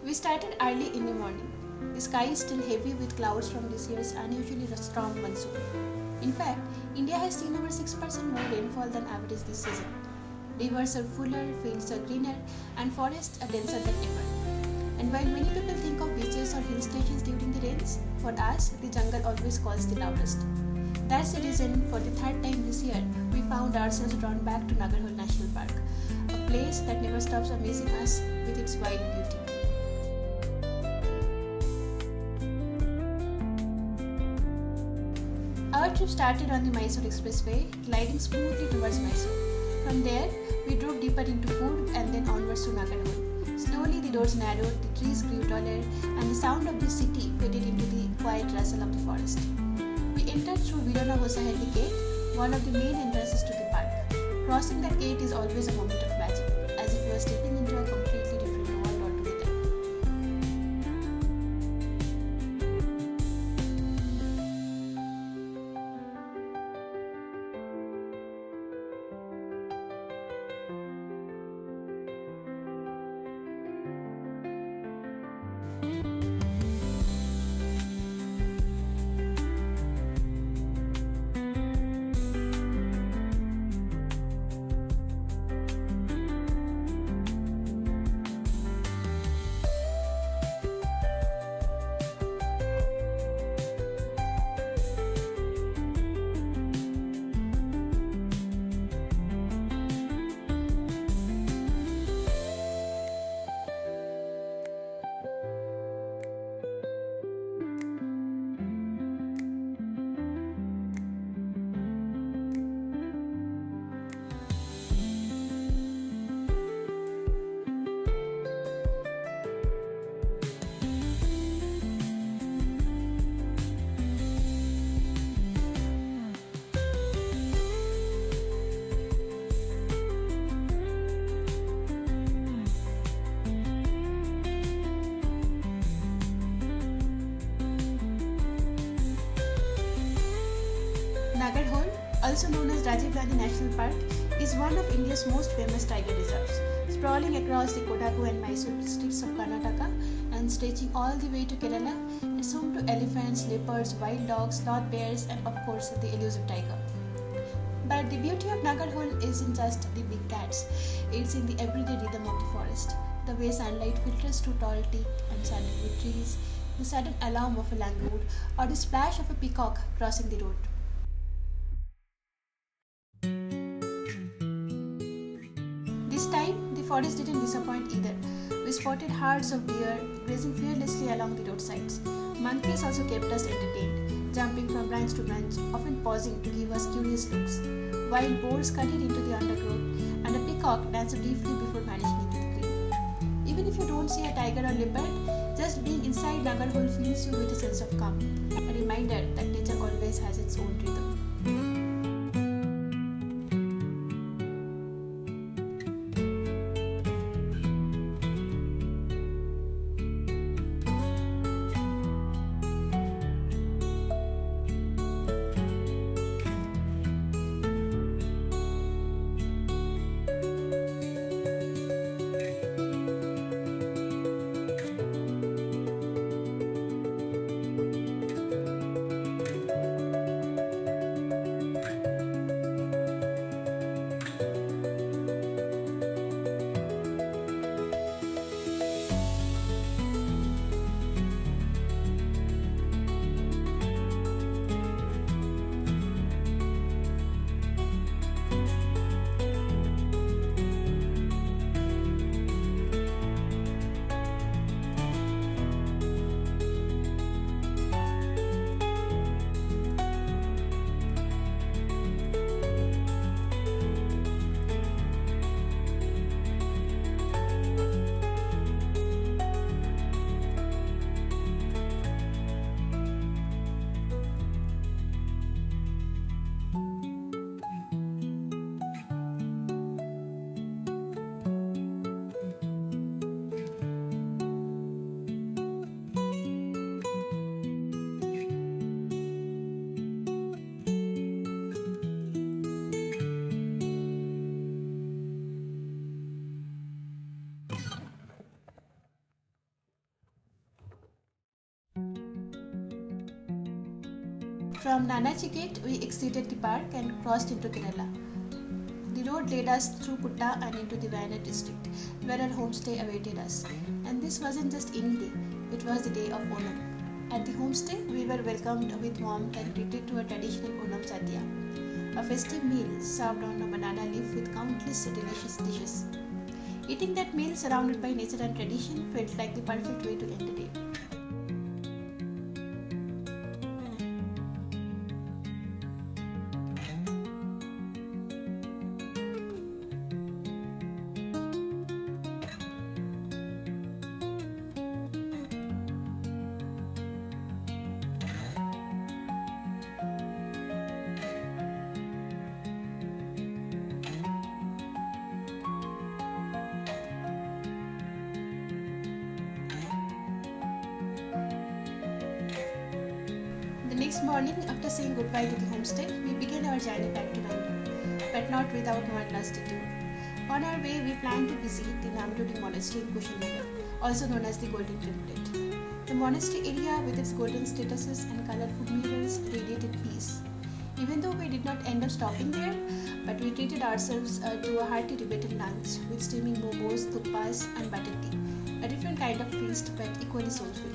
We started early in the morning. The sky is still heavy with clouds from this year's unusually strong monsoon. In fact, India has seen over 6% more rainfall than average this season. Rivers are fuller, fields are greener, and forests are denser than ever. And while many people think of beaches or hill stations during the rains, for us, the jungle always calls the loudest. That's the reason, for the third time this year, we found ourselves drawn back to NagarHole National Park, a place that never stops amazing us with its wild beauty. Our trip started on the Mysore Expressway, gliding smoothly towards Mysore. From there, we drove deeper into Coorg and then onwards to NagarHole. Slowly the roads narrowed, the trees grew taller, and the sound of the city faded into the quiet rustle of the forest. We entered through Virona Hosahalli Gate, one of the main entrances to the park. Crossing that gate is always a moment of magic, as if you are stepping into a completely different world altogether. NagarHole, also known as Rajiv Gandhi National Park, is one of India's most famous tiger reserves. Sprawling across the Kodagu and Mysore districts of Karnataka and stretching all the way to Kerala, it's home to elephants, leopards, wild dogs, sloth bears, and of course the elusive tiger. But the beauty of NagarHole isn't just the big cats, it's in the everyday rhythm of the forest. The way sunlight filters through tall teak and sandalwood trees, the sudden alarm of a langur, or the splash of a peacock crossing the road. This time, the forest didn't disappoint either. We spotted herds of deer grazing fearlessly along the roadsides. Monkeys also kept us entertained, jumping from branch to branch, often pausing to give us curious looks. Wild boars scurried into the undergrowth, and a peacock danced briefly before vanishing into the green. Even if you don't see a tiger or leopard, just being inside NagarHole fills you with a sense of calm, a reminder that nature always has its own rhythm. From Nanachikhet, we exited the park and crossed into Kerala. The road led us through Kutta and into the Wayanad district, where our homestay awaited us. And this wasn't just any day, it was the day of Onam. At the homestay, we were welcomed with warmth and treated to a traditional Onam Sadhya, a festive meal served on a banana leaf with countless delicious dishes. Eating that meal surrounded by nature and tradition felt like the perfect way to end the day. The next morning, after saying goodbye to the homestay, we began our journey back to Bangalore, but not without one last detour. On our way, we planned to visit the Namdodi Monastery in Kushinagar, also known as the Golden Triplet. The monastery area, with its golden statues and colorful murals, radiated peace. Even though we did not end up stopping there, but we treated ourselves to a hearty Tibetan lunch with steaming momos, thukpas, and butter tea, a different kind of feast but equally soulful.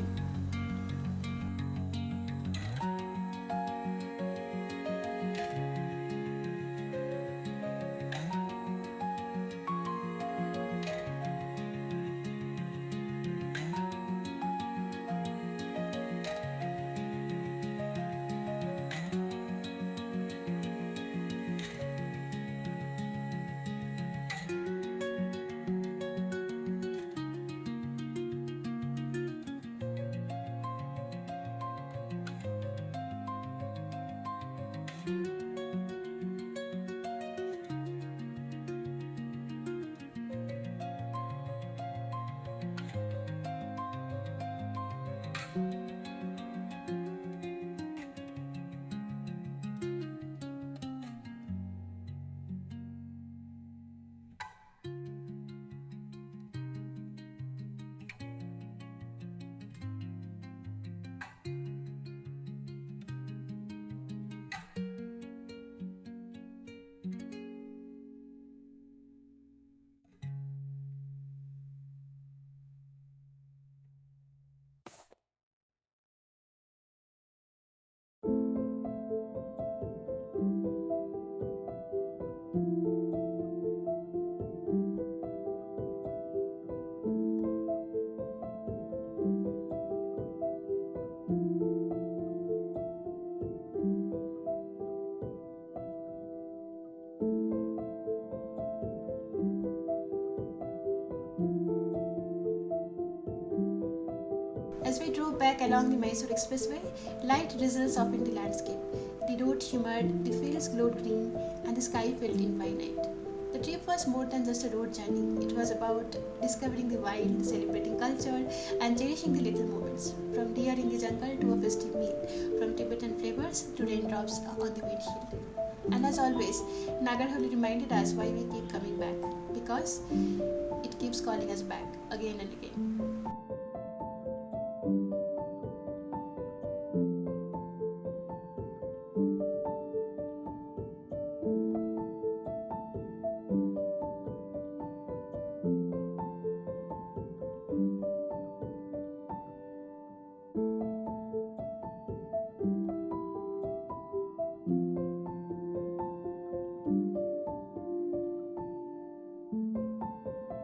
As we drove back along the Mysore Expressway, light drizzle softened the landscape. The road shimmered, the fields glowed green, and the sky felt infinite. The trip was more than just a road journey. It was about discovering the wild, celebrating culture, and cherishing the little moments. From deer in the jungle to a festive meal, from Tibetan flavors to raindrops on the windshield. And as always, NagarHole reminded us why we keep coming back. Because it keeps calling us back again and again.